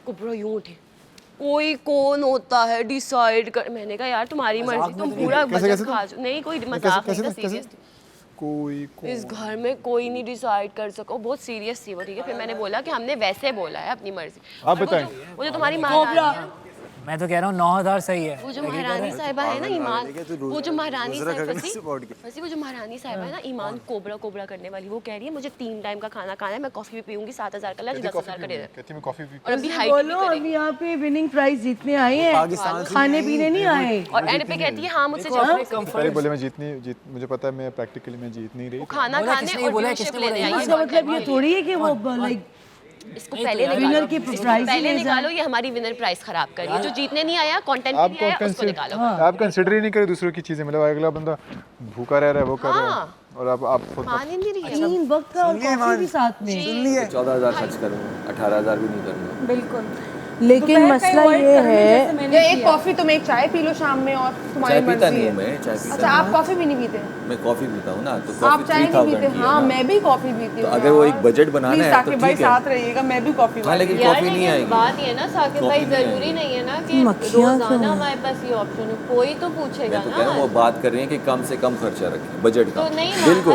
कुबरा यूं उठी, कोई कौन होता है डिसाइड कर। मैंने कहा यार तुम्हारी मर्जी, तुम पूरा बजट खा जाओ। नहीं कोई मजाक नहीं था, सीरियस थी। कोई इस घर में कोई नहीं डिसाइड कर सका। बहुत सीरियस थी वो, ठीक है। फिर मैंने बोला कि हमने वैसे बोला है अपनी मर्जी। आप बताएं। वो जो तुम्हारी माँ, मैं तो कह रहा हूँ 9,000 सही है। वो जो महारानी साहिबा है ना ईमान, वो जो महारानी साहिबा फंसी, वो जो महारानी साहिबा है ना ईमान, कोबरा कोबरा करने वाली, वो कह रही है मुझे 3 टाइम का खाना खाना है, मैं कॉफी भी पीऊंगी, 7,000 का लंच, 10,000 का डिनर। कहती मैं कॉफी पी। और अभी हाइट बोलो अभी यहाँ पे विनिंग प्राइज जीतने आए हैं, खाने पीने नहीं आए। और एंड पे कहती है हाँ मुझसे चॉकलेट। पहले बोले मैं मुझे पता है मैं प्रैक्टिकली मैं जीत नहीं रही। खाना खाने और व्यूअरशिप लेने आई है। इसका मतलब ये थोड़ी है कि वो लाइक इसको पहले विनर की प्राइस पहले निकालो, ये हमारी विनर प्राइस खराब कर रही है। जो जीतने नहीं आया, कंटेंट के लिए आया, उसको निकालो। आप कंसीडर ही नहीं करे दूसरों की चीजें, मतलब अगला बंदा भूखा रह रहा है वो कर रहा है और आप मान ही नहीं रही है। 3 वक्त का और कॉफी भी साथ में। 14,000 खर्च करूँगा, 18,000 भी नहीं करूँगा। बिल्कुल। लेकिन मसला ये है, ये एक कॉफी तुम एक चाय पी लो शाम में और तुम्हारी चाय पीता मर्जी नहीं है। हूँ मैं, चाय पीता अच्छा आप कॉफी भी नहीं पीते? मैं कॉफी पीता हूँ ना, तो आप कॉफी चाय नहीं 3,000 पीते? की है हाँ ना। मैं भी कॉफी पीती तो हूँ। अगर वो एक बजट बनाना है तो साकिब भाई ठीक है। साथ रहिएगा, मैं भी कॉफी हाँ लेकिन यार कॉफी नहीं लेकिन आएगी। बात ये ना साकिब भाई, जरूरी नहीं है ना कि रोजाना हमारे पास ये ऑप्शन हो। कोई तो पूछेगा मैं तो ना। कह रहा हूँ वो बात कर रही है कि कम से कम खर्चा रखें बजट का। तो नहीं, बिल्कुल।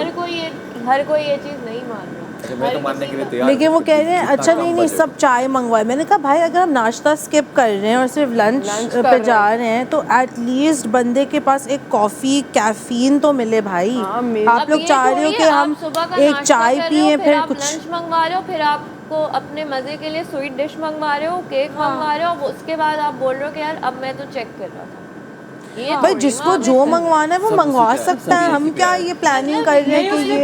हर कोई ये चीज नहीं मान रहा। अच्छा, मैं तो मानने के लिए तैयार लेकिन वो हूँ, कह रहे हैं जितना अच्छा कम नहीं बजट। सब चाय मंगवाए। मैंने कहा भाई अगर हम नाश्ता स्किप कर रहे हैं और सिर्फ लंच पे जा रहे हैं तो एटलीस्ट बंदे के पास एक कॉफ़ी कैफीन तो मिले भाई। आप लोग चाह रहे हो कि हम एक चाय पिए फिर कुछ लंच मंगवा रहे हो, फिर आपको अपने मजे के लिए स्वीट डिश मंगवा रहे हो, केक मंगवा रहे हो, उसके बाद आप बोल रहे हो कि यार अब मैं तो चेक कर रहा था। भाई जिसको जो मंगवाना है वो मंगवा सकता है। हम क्या ये प्लानिंग कर रहे हैं कि ये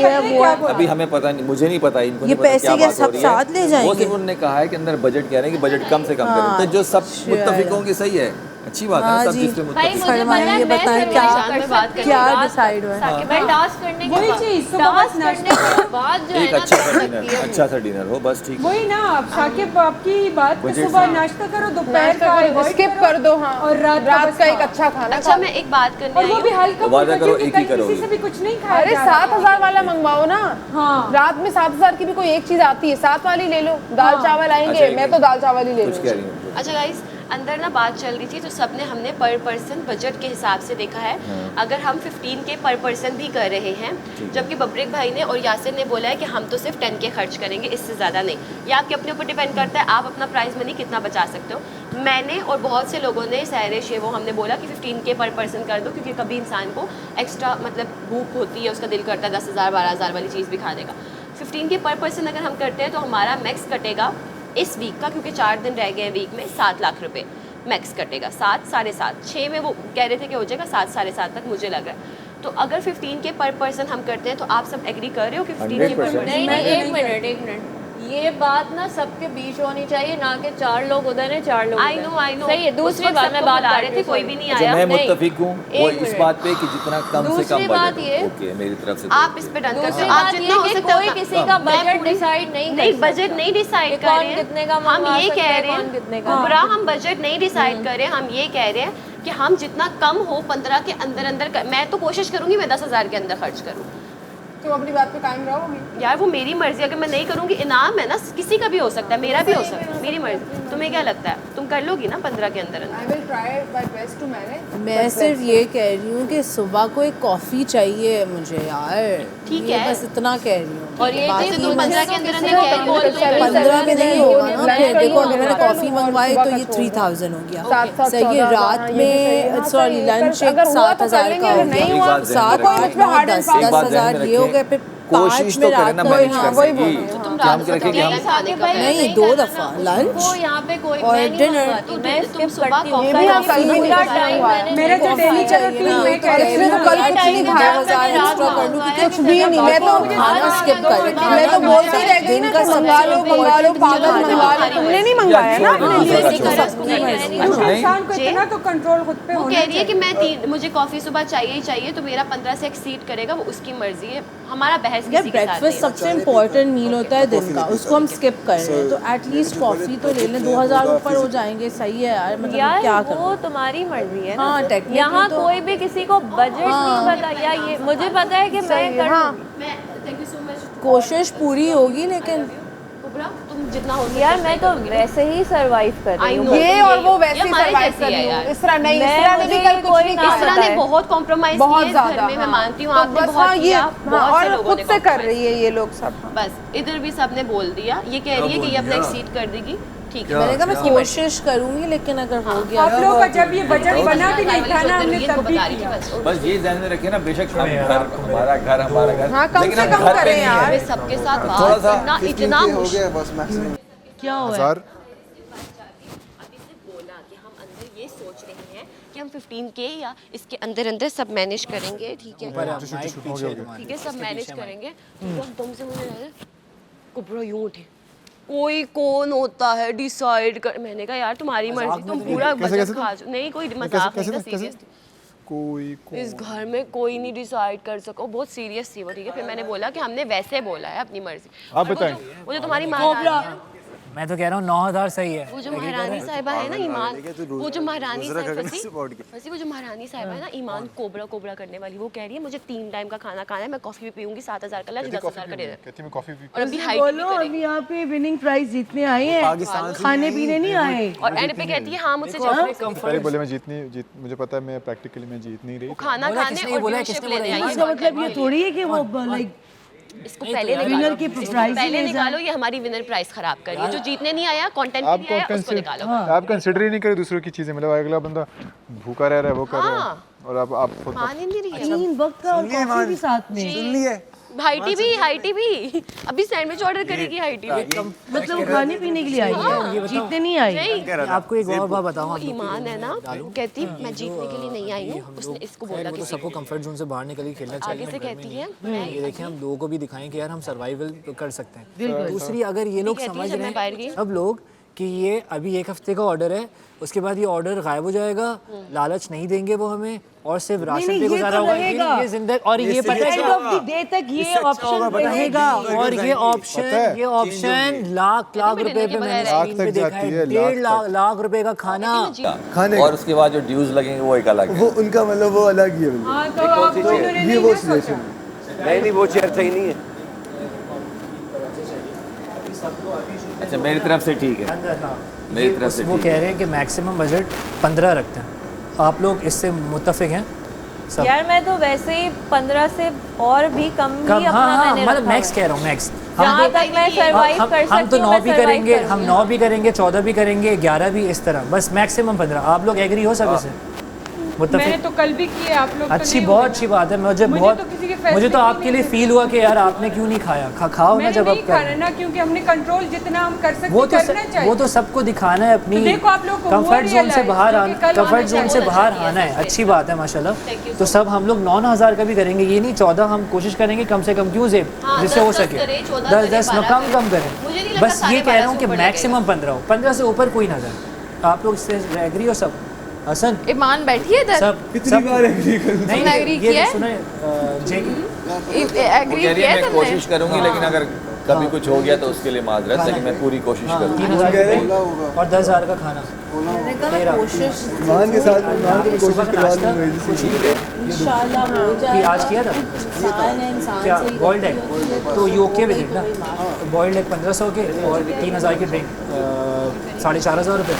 है वो है। अभी हमें पता नहीं, मुझे नहीं पता, इनको ये नहीं पता पैसे क्या के बात हो सब रही है। साथ ले वो जाएंगे। सिर्फ उन्होंने कहा है कि अंदर बजट कह रहे हैं कि बजट कम से कम करें, तो जो सब मुत्तफिक होंगे सही है, अच्छी बात है, सब चीज पे मुत्तफिक। फरमाइए बताएं क्या डिसाइड हुआ है। मैं टास्क करने के वही बाद चीज, सुबह बस करने के बाद जो है एक ना अच्छा सा डिनर हो बस, ठीक है। वही ना आप साकिब आपकी बात बजट सुबह से- नाश्ता करो, दोपहर का स्किप कर दो। हाँ और रात का एक अच्छा खाना। अच्छा मैं एक बात करने और आई वो हूँ। भी हल्का वादा फुल्का, करो क्योंकि एक ही कल करोगे। किसी से भी कुछ नहीं खाया। अरे 7,000 वाला मंगवाओ ना। हाँ रात में 7,000 की भी कोई एक चीज आती है, 7 वाली ले लो। दाल चावल आएंगे, अच्छा, मैं तो दाल चावल ही ले कुछ कह रही लूँ। हूँ। अच्छा गाइस, अंदर ना बात चल रही थी तो सबने हमने पर पर्सन बजट के हिसाब से देखा है। अगर हम 15 के पर पर्सन भी कर रहे हैं, जबकि बब्रिक भाई ने और यासिर ने बोला है कि हम तो सिर्फ 10 के खर्च करेंगे, इससे ज़्यादा नहीं। ये आपके अपने ऊपर डिपेंड करता है, आप अपना प्राइस मनी कितना बचा सकते हो। मैंने और बहुत से लोगों ने सहरे शेवो हमने बोला कि 15 के पर पर्सन कर दो, क्योंकि कभी इंसान को एक्स्ट्रा मतलब भूख होती है, उसका दिल करता है 10,000 12,000 वाली चीज़ भी खाने का। 15 के पर पर्सन अगर हम करते हैं तो हमारा मैक्स कटेगा इस वीक का, क्योंकि 4 दिन रह गए हैं वीक में, 7 लाख रुपए मैक्स कटेगा। 7 साढ़े 7 6 में वो कह रहे थे कि हो जाएगा 7 साढ़े 7 तक, मुझे लग रहा है। तो अगर 15 के पर पर्सन हम करते हैं तो आप सब एग्री कर रहे हो कि 15 के पर 100%। पर्सन? नहीं एक मिनट, ये बात ना सबके बीच होनी चाहिए, ना कि 4 लोग उधर हैं 4 लोग। आई नो सही है। दूसरी बात मैं बात कर रही थी, कोई भी नहीं आया। मैं मुत्तफिक हूँ वो इस बात पे कि जितना कम से कम दूसरी बात बजट ये, ओके मेरी तरफ से। आप इस पे डन करते हो। आप जितना हो सकता है कोई किसी का बजट डिसाइड नहीं बजट नहीं डिसाइड कर रहे हैं। कितने का हम मंगवा ये सकता कह है, रहे कौन कितने हैं का। बुरा, हम बजट नहीं डिसाइड कर रहे हैं। हम ये कह रहे हैं कि हम जितना कम हो 15 के अंदर अंदर मैं तो कोशिश करूंगी मैं 10,000 के अंदर खर्च करूँ। तुम अपनी बात पे कायम रहोगी यार वो मेरी मर्जी, अगर मैं नहीं करूंगी इनाम है ना, किसी का भी हो सकता है, मेरा भी हो सकता है, मेरी मर्जी। तुम्हें क्या लगता है तुम कर लोगी ना 15 के अंदर अंदर? I will try my best to manage. मैं सिर्फ ये कह रही हूँ कि सुबह को एक कॉफ़ी चाहिए मुझे यार। ठीक ये है। बस इतना कह रही हूँ। और ये बाकी चीज़ तुम मैं- 15 के अंदर अंदर कह रही हो तो 15 में नहीं होगा ना। फिर देखो अगर मैंने कर कॉफ़ी लूँ और मंगवाई सुबह तो का ये छोड़ 3,000 हो गया। 7,000 सही है। रात में सॉरी लंच एक 7,000 का हो नहीं गया। हुआ 7 कोई 8 9 10 एक बात ध्यान 10,000 में ये हो रखें। गए। फिर कोशिश 5 तो में करें रात ना को मैनेज कर वही सकेगी। बोल रहे हैं। क्या हम करें कि हम नहीं 2 दफ़ा लंच यहाँ पे कोई और मैं नहीं dinner। मंगवाती, तुम सुबह ये भी आप कल भी पूरा नहीं टाइम हुआ। मैंने मेरा जो डेली का रूटीन मैं कह रही हूँ, कल कुछ नहीं खाया। 2,000 एक्स्ट्रा कर लूँ क्योंकि कुछ भी नहीं, मैं तो खाना स्किप कर रही हूँ। मैं तो बोलती रह गई ना कि मंगा लो पागल मंगवा लो। तुमने नहीं मंगवाया ना अपने लिए। इंसान को इतना तो कंट्रोल खुद पे वो होना कह रही है कि चाहिए। मैं मुझे कॉफी सुबह चाहिए ही चाहिए, तो मेरा 15 से एक्सीड करेगा, वो उसकी मर्जी है। हमारा बहस यार किसी के साथ ब्रेकफास्ट नहीं। सबसे इम्पोर्टेंट मील होता है दिन का, उसको हम स्किप कर रहे हैं तो एटलीस्ट कॉफ़ी तो ले लें। 2,000 ऊपर हो जाएंगे, सही है यार। मतलब यार क्या वो करूँ। तुम्हारी मर्जी है ना। हाँ, technically यहाँ तो- कोई भी किसी को बजट नहीं पता। या ये मुझे पता है कि मैं कर मैं थैंक यू सो मच। कोशिश पूरी होगी लेकिन कुबरा तुम जितना हो सके यार मैं तो वैसे ही सरवाइव कर रही हूँ। ये और वो वैसे हमारे सरवाइव जैसी कर है रही यार। हूँ। इस तरह नहीं, मैं- इस तरह ने भी मुझे कल कुछ कोई नहीं ना किया। इस तरह ने बहुत कॉम्प्रोमाइज बहुत किया इस ज्यादा, घर में, मैं हाँ। मानती हूँ तो आपने बस बहुत हाँ, ये किया, हाँ, बहुत से और लोगों खुद ने से कर compromise रही है ये लोग सब। बस इधर भी सबने बोल दिया, ये कह रही है कि ये अपना एक्सीड कर देगी, ठीक है। मैंने कहा मैं कोशिश करूंगी लेकिन अगर हो गया आप लोगों का जब ये बजट बना भी नहीं था ना, हमने इनको तब भी बता रही थी किया। बस। बस ये ध्यान में रखे ना, बेशक हम घर हमारा घर हाँ, कम लेकिन से हम कम घर पे करें नहीं यार। है। सबके साथ थोड़ा बात सा करना इतना मुश्किल। बस मैक्सिमम क्या हुआ है? 1000 अभी सिर्फ बोला कि हम अंदर ये सोच रहे हैं कि हम 15K या इसके अंदर अंदर सब मैनेज करेंगे, ठीक है, ठीक है, सब मैनेज करेंगे। तो एकदम से मुझे लगा कुबरा यूं उठे, कोई कौन होता है डिसाइड कर। मैंने कहा यार तुम्हारी मर्जी, तुम पूरा बजट खा जाओ। नहीं कोई मजाक नहीं था, सीरियस कोई इस घर में कोई नहीं डिसाइड कर सको। बहुत सीरियस थी वो, ठीक है। फिर मैंने बोला कि हमने वैसे बोला है अपनी मर्जी। आप बताएं। वो जो तुम्हारी महारानी है, मैं तो कह रहा हूँ 9000 सही है। वो जो महारानी साहिबा है ना ईमान, वो जो महारानी साहिबा फंसी, वो जो महारानी साहिबा है ना ईमान, कोबरा कोबरा करने वाली, वो कह रही है मुझे 3 टाइम का खाना खाना है, मैं कॉफी भी पीऊंगी, 7000 का लंच, 10,000 का डिनर, कहती मैं कॉफी और अभी हाइट भी बोलो अभी करेंगे। यहाँ पे विनिंग प्राइज जीतने आए हैं, खाने पीने नहीं आए। और एंड पे कहती है हाँ मुझसे चलो पहले बोले मैं मुझे पता है मैं प्रैक्टिकली मैं जीत नहीं रही। खाना बोला खाने किसने और बोला, व्यूशिप किसने लेने बोला? आई इसका है। मतलब ये थोड़ी है कि वो लाइक इसको पहले विनर निकालो, की इसको प्राइज पहले निकालो, ये हमारी विनर प्राइस खराब कर रही है। जो जीतने नहीं आया, कंटेंट के लिए आया, उसको निकालो। आप कंसिडर ही नहीं करे दूसरों की चीजें, मतलब अगला बंदा भूखा रह रहा है, वो कर रहा है, और आप खुद मान ही नहीं रही है। 3 वक्त का और कॉफी भी साथ में, हाइटी भी अभी सैंडविच ऑर्डर करेगी हाइटी भी। मतलब वो खाने पीने के लिए आई है, जीतने नहीं आई। नहीं, आपको एक और बात बताऊँ, वो ईमान है ना, कहती मैं जीतने के लिए नहीं आई हूँ, उसने इसको बोला तो किसी सबको कंफर्ट जोन से बाहर निकल के खेलना चाहिए। आगे से घर में कहती नहीं। है ये देखिए हम लोगों को भी दिखाएं कि यार हम सर्वाइवल कर सकते हैं। दूसरी अगर ये लोग कहती है समझ जब रहे मैं बाहर गई। हैं सब लोग कि ये अभी 1 हफ्ते का ऑर्डर है, उसके बाद ये ऑर्डर गायब हो जाएगा, लालच नहीं देंगे वो हमें, और सिर्फ राशन पे ये गुजारा तो होगा, रहेगा। ये जिंदगी। और ये पता है एंड क्या? ऑफ द डे तक ये ऑप्शन रहेगा। और ये ऑप्शन लाख रुपए पे मैंने लाख स्क्रीन तक पे देखा जाती है, है, 1.5 लाख रुपए का खाना। खाने और उसके बाद जो ड्यूज लगेंगे वो एक अलग है। वो उनका मतलब वो अलग ही है बिल्कुल। हाँ तो आप तो इन्होंने ये नहीं वो ना सोचा। सिचुएशन नहीं वो चेयर सही नहीं है। अच्छा मेरी तरफ से ठीक है, मेरी तरफ से वो ठीक कह है। रहे हैं कि मैक्सिमम बजट 15 रखते हैं। आप लोग इससे मुत्तफिक हैं सब? यार मैं तो वैसे ही 15 से और भी कम ही कम, अपना हाँ मैंने मतलब रखा मैक्स है। कह रहा हूँ, मैक्स। जहाँ तक मैं सरवाइव कर हम सकती तो हूँ 9 मैं भी survive करेंगे, करूँगी। हम 9 भी करेंगे, 14 भी करेंगे, 11 भी, इस तरह बस मैक्सिमम 15। आप लोग एग्री हो सब इससे? मैंने मुत्तफिक? तो कल भी किए, आप लोग तो अच्छी, नहीं बहुत हुए। अच्छी बात है। मुझे मुझे बहुत तो किसी के फैसले मुझे तो की आपके लिए नहीं फील हुआ कि यार आपने क्यों नहीं खाया। खाओ ना मैंने जब नहीं आप खाना कर। ना, क्योंकि हमने कंट्रोल जितना हम कर सकते वो तो करना चाहिए। वो तो सबको दिखाना है अपनी तो देखो आप लोग को वो कंफर्ट जोन से realize बाहर जो आना, कि कल कंफर्ट आना जोन से चाहिए। बाहर आना है। अच्छी बात है माशाल्लाह। तो सब हम लोग 9,000 का भी करेंगे, ये नहीं 14। हम कोशिश करेंगे कम से कम, क्यों जेब, हाँ, जिससे हो 10 सके करें, 14 10 करें, 12 कम करें। करें। मुझे नहीं लगता बस ये कह रहा हूँ कि 12,500 मैक्सिमम 15 हो, 15 से ऊपर कोई ना जाए। आप लोग इससे एग्री हो सब? हसन ईमान बैठी है इधर, सब कितनी बार एग्री करूं? नहीं agree ये किया है? सुने जे वो एग्री कह रही किया है है मैं तुमने? कोशिश करूंगी, लेकिन अगर कभी कुछ हो गया तो उसके लिए माजरत, लेकिन मैं पूरी कोशिश करूंगी। 3,000 और 10,000 का खाना। मैंने कहा मैं कोशिश मान के साथ मान के सुबह कोशिश का करवा नाश्ता लूंगा कुछ इसी ही इंशाल्लाह हो कि जाएगा। आज किया था इंसान है, इंसान क्या से ही बॉइल्ड गलती होती है। एग, तो ये ओके विद इट ना? बॉइल्ड एग 1500 के और 3,000 की ड्रिंक 4,500 रुपये,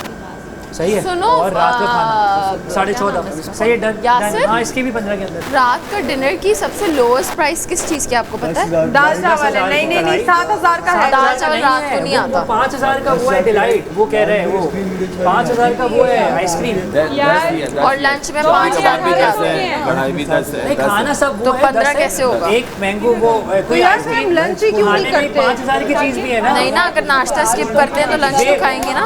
सही है। सुनो, और रात का खाना 14,500, सही है, डन। यासिर? हाँ इसकी भी 15 के अंदर। रात का डिनर की सबसे लोएस्ट प्राइस किस चीज की आपको पता है? दाल चावल है। नहीं नहीं नहीं, 7,000 का है। दाल चावल रात को नहीं आता। 5,000 का वो है डिलाइट, वो कह रहे हैं वो 5,000 का वो है आइसक्रीम। और लंच में 5,000 भी का 10 है, कढ़ाई भी 10 है, नहीं 10 खाना है। सब वो तो है, 15 10 है। कैसे होगा? एक मैंगो वो कोई यार, आइसक्रीम हम lunch ही क्यों नहीं खाने में करते? 5,000 की चीज भी है ना। नहीं ना, अगर नाश्ता स्किप करते हैं तो लंच तो खाएंगे ना।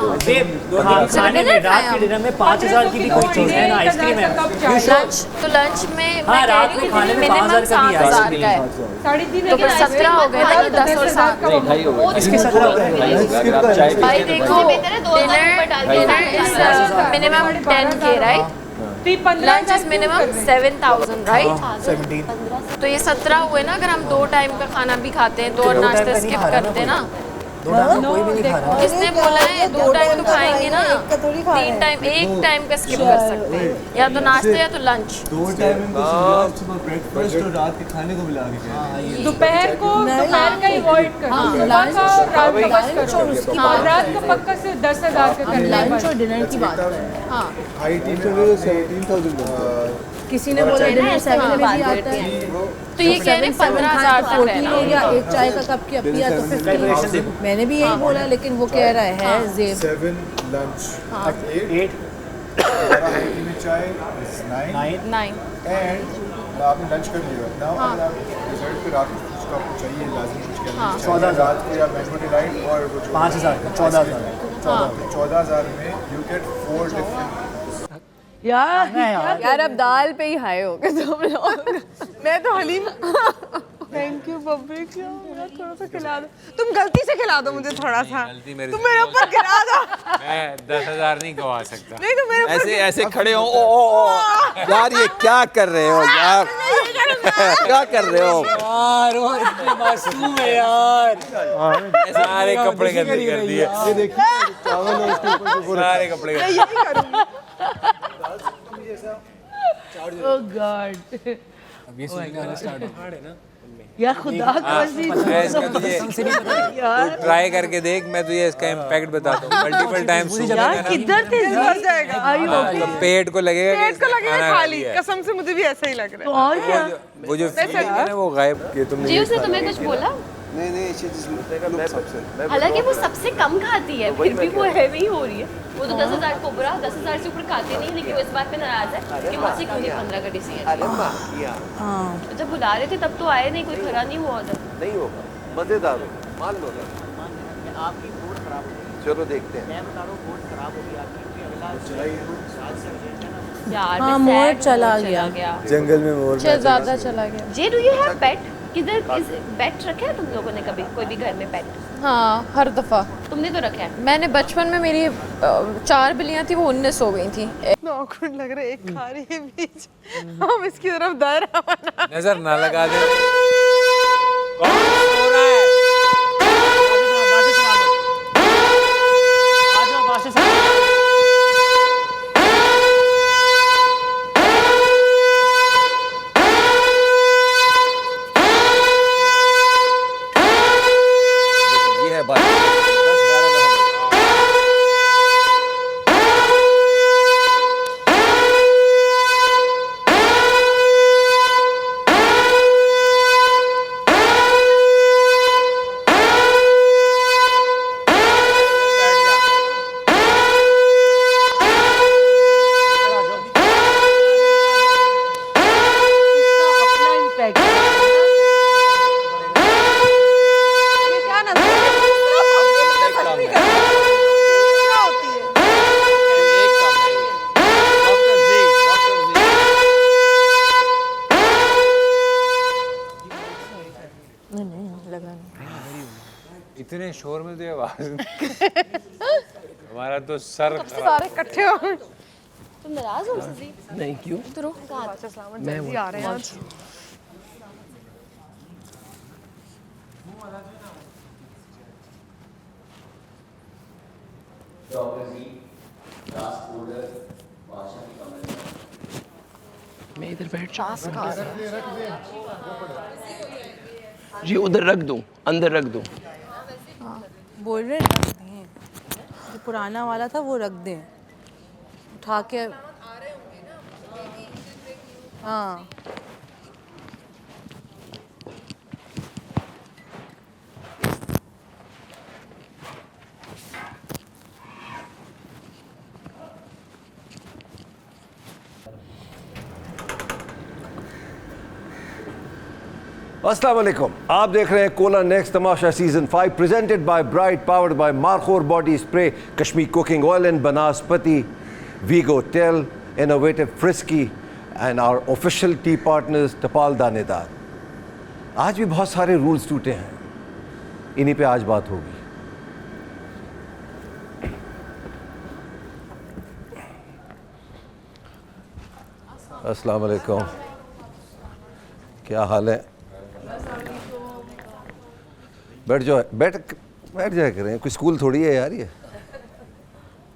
खाने में रात के डिनर में 5,000 की भी कोई चीज है ना, आइसक्रीम है। You should- लंच तो लंच में हाँ, मैं कह रात रही में हूँ खाने में मिनिमम 5,000 का भी है। 7,000 का है। 3.5 तो फिर 17 हो गए ना, ये 10 और 7। नहीं, ढाई हो गए। इसके 17 हो गए। अगर आप चाय भाई पीते हैं तो देखो, भाई- dinner is minimum 10K right, lunch is minimum 7,000 right. 17 तो ये 17 हुए ना, अगर हम 2 टाइम का खाना भी खाते हैं तो और नाश्ता स्किप करते हैं ना। दो टाइम कोई भी नहीं खा रहा। किसने बोला है 2 टाइम तो खाएंगे ना? एक का थोड़ी खा रहे 3 हैं। टाइम एक टाइम का स्किप कर सकते हैं, या तो नाश्ते या तो लंच। 2 टाइम इनको सुबह ब्रेकफास्ट और रात के खाने को मिला के दोपहर का अवॉइड करो, सुबह का और रात का बस करो। हाँ, रात का पक्का से 10,000 का करना है। लंच और डिनर की बात कर रहे हैं। हाँ, IT में 17,000 किसी ने बोला डिनर 7 में भी आता है, तो ये कह रहे हैं 15,000 तक 14 हो रहना। गया, एक चाय का कप की अपिया तो 15। मैंने भी यही बोला, लेकिन वो कह रहा है जेब 7 लंच 8 IT में चाय 9 9 एंड आपने लंच कर लिया नाउ अगर आप डिजर्ट पे रात को कुछ आपको चाहिए लाजमी कुछ करना चाहिए 14,000 रात को या मैंगो डिलाइट और वो जो 5,000 14,000 14,000 में यू गेट 4 डिफरेंट यार अब दाल पे ही हाई हो गए तुम लोग। मैं तो हलीम थैंक यू बब्बी, क्या मेरा थोड़ा सा खिला दो, तुम गलती से खिला दो मुझे थोड़ा सा, तुम मेरे ऊपर गिरा दो। मैं 10,000 नहीं गवा सकता। नहीं तो मेरे ऐसे ऐसे खड़े हो ओ यार ये क्या कर रहे हो यार क्या कर रहे हो यार वो इतने मासूम है यार। सारे कपड़े गंदे कर दिए, ये देखिए चावल और उसके ऊपर जो सारे कपड़े गंदे। यही करूंगी। ओह गॉड, अब ये सुनने आना स्टार्ट हो या खुदा की मैं इसका तुझे ट्राई करके देख, मैं तुझे इसका इम्पैक्ट बताता हूँ। मल्टीपल टाइम्स यार किधर थे मर जाएगा, तो पेट को लगेगा पेट को लगेगा खाना खाली, खा लिया। कसम से मुझे भी ऐसा ही लग रहा है। और क्या? वो जो फीलिंग है ना वो गायब। जी उसने तुम्हें कुछ बोला? नहीं हालांकि वो सबसे कम खाती है, फिर भी वो हैवी हो रही है। वो तो 10,000 कोबरा 10,000 से ऊपर खाते नहीं, लेकिन वो इस बात पे नाराज है कि मुझसे क्यों नहीं 15 का डिसीजन। हाँ, जब बुला रहे थे तब तो आए नहीं, कोई खरा नहीं हुआ उधर। नहीं होगा, मजेदार होगा, मान लो ना। आपकी मूड खराब होगी, चलो देखते हैं। मैं बता रहा हूँ मूड खराब होगी आपकी। यार हाँ, मैं मोर sad चला mood गया। जंगल में मोर ज्यादा चला गया। जे डू यू हैव पेट? किधर पेट रखा है तुम लोगों ने कभी कोई भी घर में पेट? हाँ, हर दफा तुमने तो रखा है। मैंने बचपन में मेरी 4 बिल्लियां थी, वो 19 हो गई थी। ऑकवर्ड लग रहा है, एक खा रही है बीच, हम इसकी तरफ दायरा बना। नजर ना लगा दे। कौन सो रहा है? ये है बात 10-12 दफा अपना इम्पैक्ट ये क्या ना क्या होती है? एक काम नहीं डॉक्टर जी इतने शोर में तो ये आवाज हमारा तो सर सबसे सारे इकट्ठे हो गए। तुम नाराज हो मुझसे? नहीं क्यों? मैं आ रहे हैं आज। मैं इधर बैठ जी, उधर रख दूं, अंदर रख दूं। बोल रहे रख दें, जो पुराना वाला था वो रख दें, उठा के। हाँ, अस्सलाम वालेकुम, आप देख रहे हैं cola next Tamasha season 5 presented by bright, powered by Markhor body spray, Kashmir cooking oil and banaspati, वीगो टेल, innovative frisky and our official tea partners Tapal Danedar. आज भी बहुत सारे रूल्स टूटे हैं, इन्हीं पे आज बात होगी। अस्सलाम वालेकुम, क्या हाल है? बैठ जाओ, बैठ जाया करें, कोई स्कूल थोड़ी है यार ये।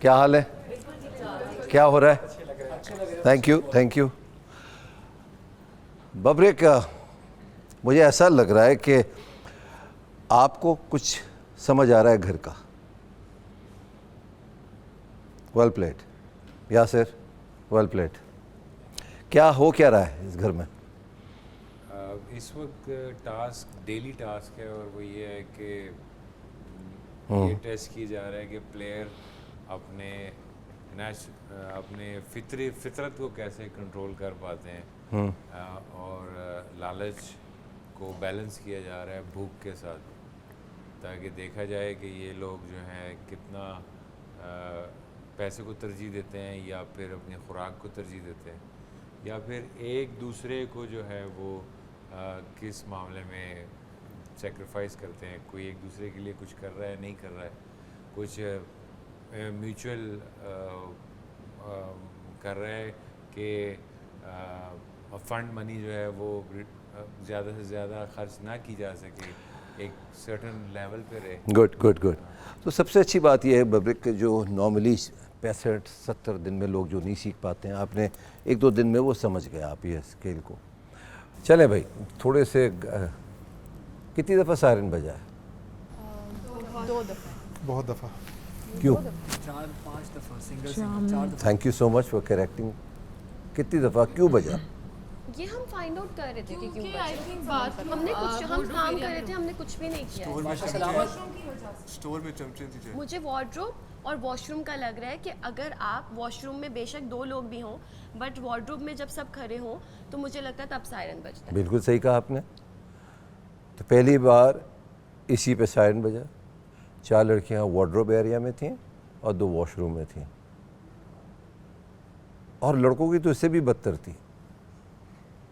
क्या हाल है? क्या हो रहा है? Thank you, thank you. बब्रिक, मुझे ऐसा लग रहा है कि आपको कुछ समझ आ रहा है घर का। Well played Yasir, well played. क्या हो क्या रहा है इस घर में? इस वक्त टास्क डेली टास्क है, और वो ये है कि ये टेस्ट किया जा रहा है कि प्लेयर अपने अपने फितरत को कैसे कंट्रोल कर पाते हैं, और लालच को बैलेंस किया जा रहा है भूख के साथ, ताकि देखा जाए कि ये लोग जो हैं कितना पैसे को तरजीह देते हैं, या फिर अपनी खुराक को तरजीह देते हैं, या फिर एक दूसरे को जो है वो किस मामले में सेक्रीफाइस करते हैं। कोई एक दूसरे के लिए कुछ कर रहा है, नहीं कर रहा है, कुछ म्यूचुअल कर रहा है कि फ़ंड मनी जो है वो ज़्यादा से ज़्यादा खर्च ना की जा सके, एक सर्टेन लेवल पे रहे। Good good good. तो सबसे अच्छी बात यह है बब्रिक कि जो नॉर्मली 65-70 दिन में लोग जो नहीं सीख पाते हैं, आपने 1-2 दिन में वो समझ गए आप ये स्केल को। चलें भाई, थोड़े से कितनी दफ़ा सायरन बजा है? 2 दफ़ा। बहुत दफ़ा। क्यों? 4-5 दफ़ा सिंगल 4 दफ़ा। Thank you so much for correcting. कितनी दफ़ा क्यों बजा? ये हम फाइंड आउट कर रहे थे कि क्यों हमने कुछ हम काम कर रहे थे, हमने कुछ भी नहीं किया। स्टोर में चमचे थी। मुझे वार्डरोब और वॉशरूम का लग रहा है कि अगर आप वॉशरूम में बेशक 2 लोग भी हों, बट वार्डरोब में जब सब खड़े हों तो मुझे लगता है तब सायरन बजता है। बिल्कुल सही कहा आपने। तो पहली बार इसी पे सायरन बजा। 4 लड़कियां वार्डरोब एरिया में थीं और 2 वॉशरूम में थीं, और लड़कों की तो इससे भी बदतर थी,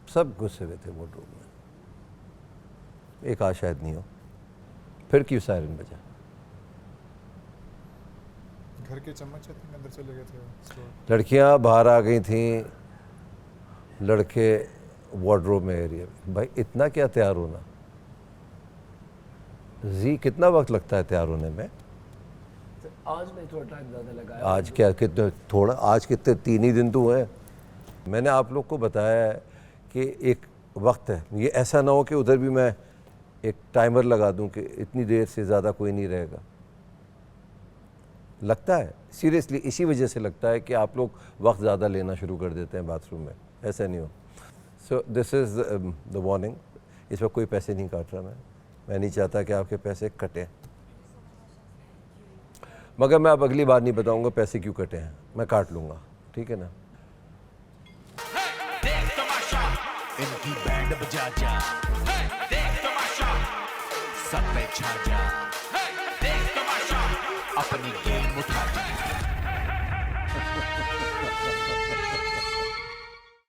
सब घुसे हुए थे वार्डरोब में। एक आज शायद नहीं हो। फिर क्यों सायरन बजा? घर के चम्मच अंदर चले गए थे। लड़कियां बाहर आ गई थीं, लड़के वार्डरोब में एरिया में। भाई इतना क्या तैयार होना? जी कितना वक्त लगता है तैयार होने में? आज नहीं, थोड़ा टाइम ज़्यादा लगा है। आज क्या कितने थोड़ा, आज कितने 3 ही दिन तो हुए। मैंने आप लोग को बताया है कि एक वक्त है, ये ऐसा ना हो कि उधर भी मैं एक टाइमर लगा दूं कि इतनी देर से ज़्यादा कोई नहीं रहेगा। लगता है सीरियसली, इसी वजह से लगता है कि आप लोग वक्त ज़्यादा लेना शुरू कर देते हैं बाथरूम में। ऐसा नहीं हो। So this is the warning. इस वक्त कोई पैसे नहीं काट रहा मैं नहीं चाहता कि आपके पैसे कटें, मगर मैं अब अगली बार नहीं बताऊंगा पैसे क्यों कटे हैं, मैं काट लूँगा, ठीक है ना? इनकी बैंड बजा जा, देख तमाशा, सब पे छा जा, देख तमाशा, अपनी गेम उठा